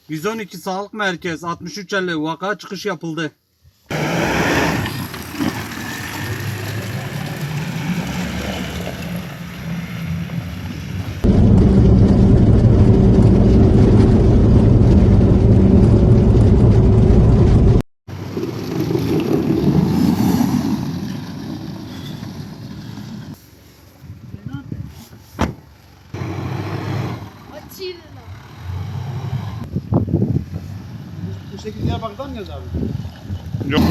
112 Sağlık Merkez 6350 vaka çıkış yapıldı. Bu şekilde Diyarbakır'dan mıyız abi? Yok.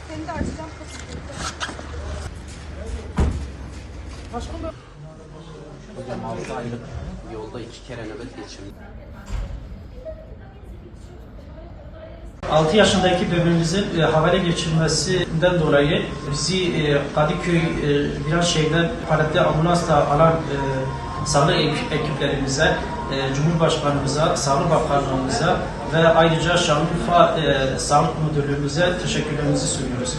Seni de açacağım. Hocam 6 aylık yolda 2 kere nöbet geçirdim. 6 yaşındaki bebeğimizin havale geçirmesinden dolayı bizi Kadıköy Viranşehir'den paletli ambulansla alan sağlık ekiplerimize, Cumhurbaşkanımıza, Sağlık Bakanlığımıza ve ayrıca Şanlıurfa Sağlık Müdürlüğümüze teşekkürlerimizi sunuyoruz.